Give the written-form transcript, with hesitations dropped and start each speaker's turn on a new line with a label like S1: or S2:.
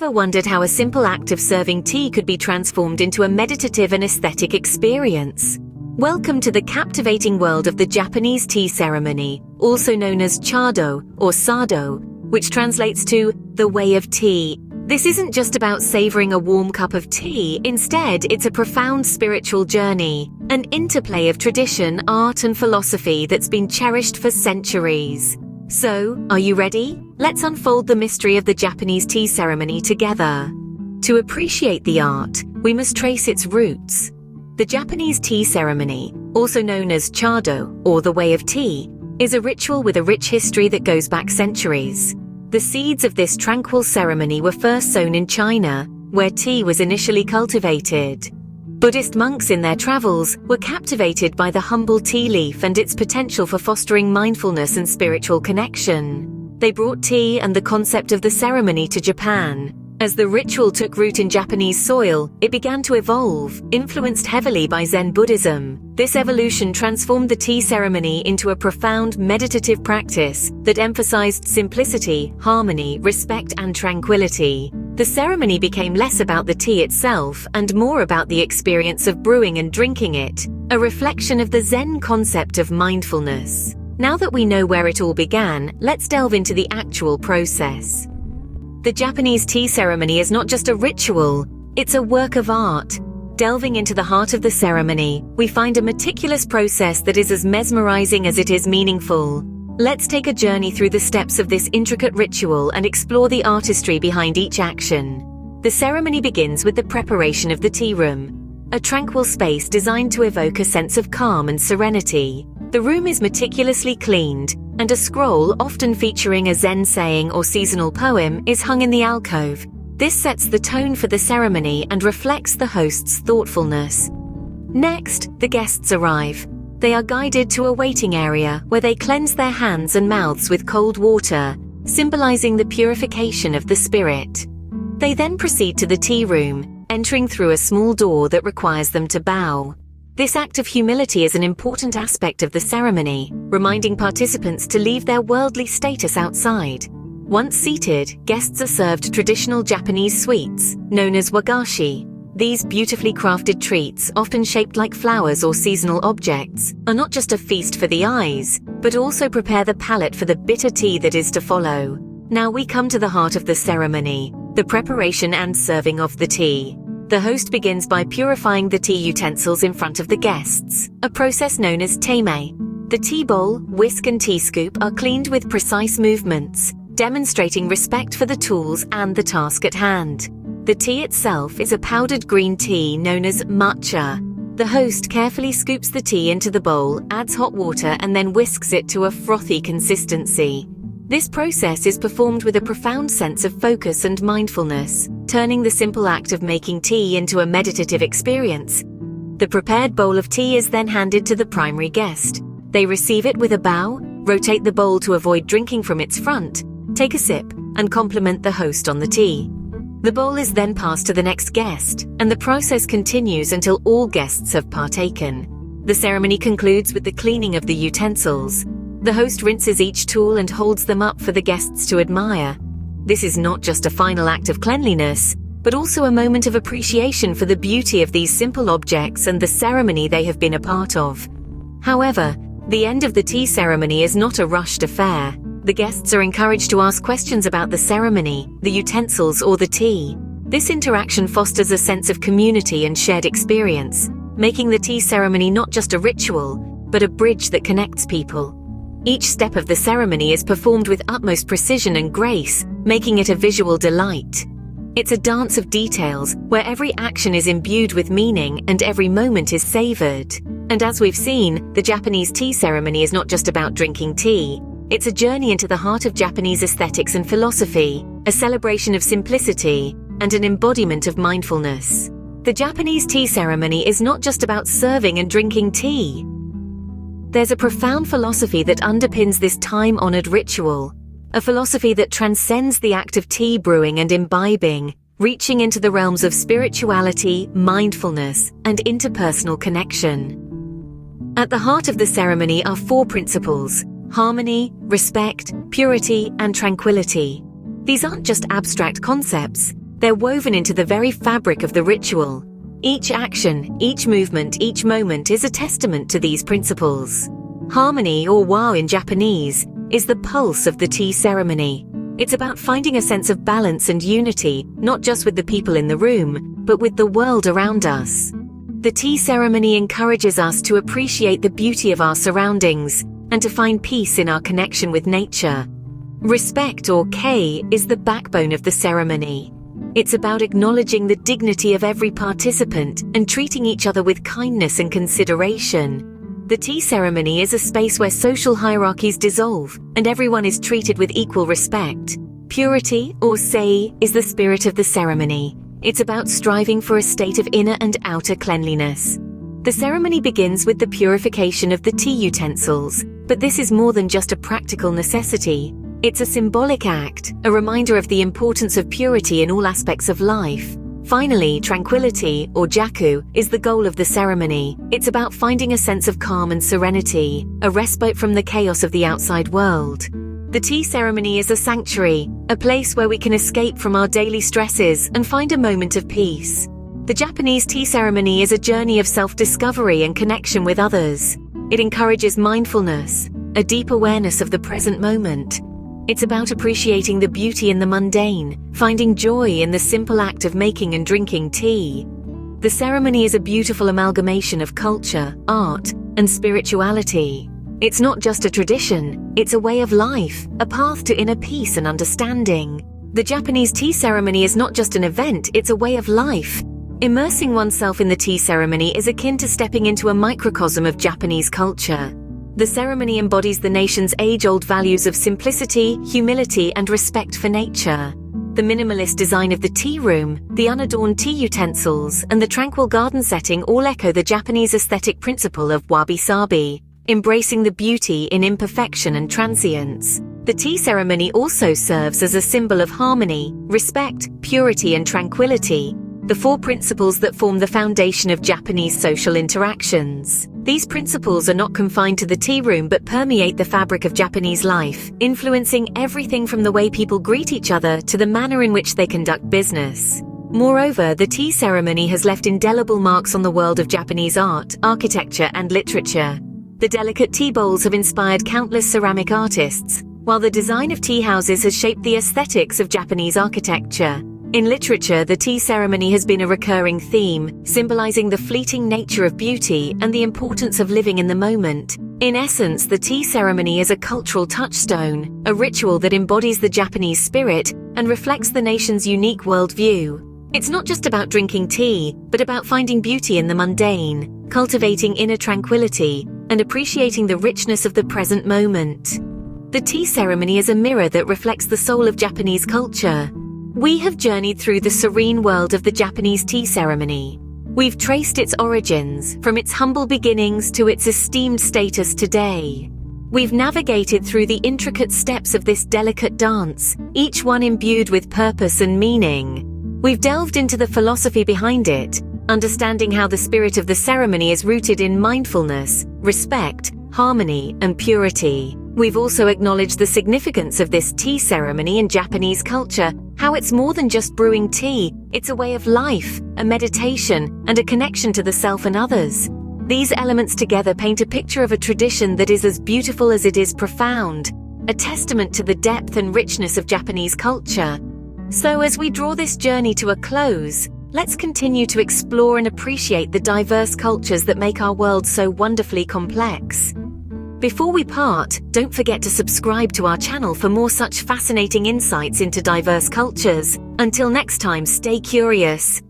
S1: ever wondered how a simple act of serving tea could be transformed into a meditative and aesthetic experience? Welcome to the captivating world of the Japanese tea ceremony, also known as chado or sado, which translates to the way of tea. This isn't just about savoring a warm cup of tea. Instead, it's a profound spiritual journey, an interplay of tradition, art, and philosophy that's been cherished for centuries. So, are you ready? Let's unfold the mystery of the Japanese tea ceremony together. To appreciate the art, we must trace its roots. The Japanese tea ceremony, also known as chado or the way of tea, is a ritual with a rich history that goes back centuries. The seeds of this tranquil ceremony were first sown in China, where tea was initially cultivated. Buddhist monks in their travels were captivated by the humble tea leaf and its potential for fostering mindfulness and spiritual connection. They brought tea and the concept of the ceremony to Japan. As the ritual took root in Japanese soil, it began to evolve, influenced heavily by Zen Buddhism. This evolution transformed the tea ceremony into a profound meditative practice that emphasized simplicity, harmony, respect, and tranquility. The ceremony became less about the tea itself and more about the experience of brewing and drinking it, a reflection of the Zen concept of mindfulness. Now that we know where it all began, let's delve into the actual process. The Japanese tea ceremony is not just a ritual, it's a work of art. Delving into the heart of the ceremony, we find a meticulous process that is as mesmerizing as it is meaningful. Let's take a journey through the steps of this intricate ritual and explore the artistry behind each action. The ceremony begins with the preparation of the tea room, a tranquil space designed to evoke a sense of calm and serenity. The room is meticulously cleaned, and a scroll, often featuring a Zen saying or seasonal poem, is hung in the alcove. This sets the tone for the ceremony and reflects the host's thoughtfulness. Next, the guests arrive. They are guided to a waiting area where they cleanse their hands and mouths with cold water, symbolizing the purification of the spirit. They then proceed to the tea room, entering through a small door that requires them to bow. This act of humility is an important aspect of the ceremony, reminding participants to leave their worldly status outside. Once seated, guests are served traditional Japanese sweets, known as wagashi. These beautifully crafted treats, often shaped like flowers or seasonal objects, are not just a feast for the eyes, but also prepare the palate for the bitter tea that is to follow. Now we come to the heart of the ceremony, the preparation and serving of the tea. The host begins by purifying the tea utensils in front of the guests, a process known as teimei. The tea bowl, whisk, and tea scoop are cleaned with precise movements, demonstrating respect for the tools and the task at hand. The tea itself is a powdered green tea known as matcha. The host carefully scoops the tea into the bowl, adds hot water, and then whisks it to a frothy consistency. This process is performed with a profound sense of focus and mindfulness, turning the simple act of making tea into a meditative experience. The prepared bowl of tea is then handed to the primary guest. They receive it with a bow, rotate the bowl to avoid drinking from its front, take a sip, and compliment the host on the tea. The bowl is then passed to the next guest, and the process continues until all guests have partaken. The ceremony concludes with the cleaning of the utensils. The host rinses each tool and holds them up for the guests to admire. This is not just a final act of cleanliness, but also a moment of appreciation for the beauty of these simple objects and the ceremony they have been a part of. However, the end of the tea ceremony is not a rushed affair. The guests are encouraged to ask questions about the ceremony, the utensils, or the tea. This interaction fosters a sense of community and shared experience, making the tea ceremony not just a ritual, but a bridge that connects people. Each step of the ceremony is performed with utmost precision and grace, making it a visual delight. It's a dance of details, where every action is imbued with meaning and every moment is savored. And as we've seen, the Japanese tea ceremony is not just about drinking tea. It's a journey into the heart of Japanese aesthetics and philosophy, a celebration of simplicity, and an embodiment of mindfulness. The Japanese tea ceremony is not just about serving and drinking tea. There's a profound philosophy that underpins this time-honored ritual, a philosophy that transcends the act of tea brewing and imbibing, reaching into the realms of spirituality, mindfulness, and interpersonal connection. At the heart of the ceremony are four principles: harmony, respect, purity, and tranquility. These aren't just abstract concepts, They're woven into the very fabric of the ritual. Each action, each movement, each moment is a testament to these principles. Harmony, or wa in Japanese, is the pulse of the tea ceremony. It's about finding a sense of balance and unity, not just with the people in the room, but with the world around us. The tea ceremony encourages us to appreciate the beauty of our surroundings and to find peace in our connection with nature. Respect, or kei, is the backbone of the ceremony. It's about acknowledging the dignity of every participant and treating each other with kindness and consideration. The tea ceremony is a space where social hierarchies dissolve and everyone is treated with equal respect. Purity, or sei, is the spirit of the ceremony. It's about striving for a state of inner and outer cleanliness. The ceremony begins with the purification of the tea utensils, but this is more than just a practical necessity. It's a symbolic act, a reminder of the importance of purity in all aspects of life. Finally, tranquility, or jaku, is the goal of the ceremony. It's about finding a sense of calm and serenity, a respite from the chaos of the outside world. The tea ceremony is a sanctuary, a place where we can escape from our daily stresses and find a moment of peace. The Japanese tea ceremony is a journey of self-discovery and connection with others. It encourages mindfulness, a deep awareness of the present moment. It's about appreciating the beauty in the mundane, finding joy in the simple act of making and drinking tea. The ceremony is a beautiful amalgamation of culture, art, and spirituality. It's not just a tradition, it's a way of life, a path to inner peace and understanding. The Japanese tea ceremony is not just an event, it's a way of life. Immersing oneself in the tea ceremony is akin to stepping into a microcosm of Japanese culture. The ceremony embodies the nation's age-old values of simplicity, humility, and respect for nature. The minimalist design of the tea room, the unadorned tea utensils, and the tranquil garden setting all echo the Japanese aesthetic principle of wabi-sabi, embracing the beauty in imperfection and transience. The tea ceremony also serves as a symbol of harmony, respect, purity, and tranquility, the four principles that form the foundation of Japanese social interactions. These principles are not confined to the tea room but permeate the fabric of Japanese life, influencing everything from the way people greet each other to the manner in which they conduct business. Moreover, the tea ceremony has left indelible marks on the world of Japanese art, architecture, and literature. The delicate tea bowls have inspired countless ceramic artists, while the design of tea houses has shaped the aesthetics of Japanese architecture. In literature, the tea ceremony has been a recurring theme, symbolizing the fleeting nature of beauty and the importance of living in the moment. In essence, the tea ceremony is a cultural touchstone, a ritual that embodies the Japanese spirit and reflects the nation's unique worldview. It's not just about drinking tea, but about finding beauty in the mundane, cultivating inner tranquility, and appreciating the richness of the present moment. The tea ceremony is a mirror that reflects the soul of Japanese culture. We have journeyed through the serene world of the Japanese tea ceremony. We've traced its origins, from its humble beginnings to its esteemed status today. We've navigated through the intricate steps of this delicate dance, each one imbued with purpose and meaning. We've delved into the philosophy behind it, understanding how the spirit of the ceremony is rooted in mindfulness, respect, harmony, and purity. We've also acknowledged the significance of this tea ceremony in Japanese culture, how it's more than just brewing tea, it's a way of life, a meditation, and a connection to the self and others. These elements together paint a picture of a tradition that is as beautiful as it is profound, a testament to the depth and richness of Japanese culture. So as we draw this journey to a close, let's continue to explore and appreciate the diverse cultures that make our world so wonderfully complex. Before we part, don't forget to subscribe to our channel for more such fascinating insights into diverse cultures. Until next time, stay curious.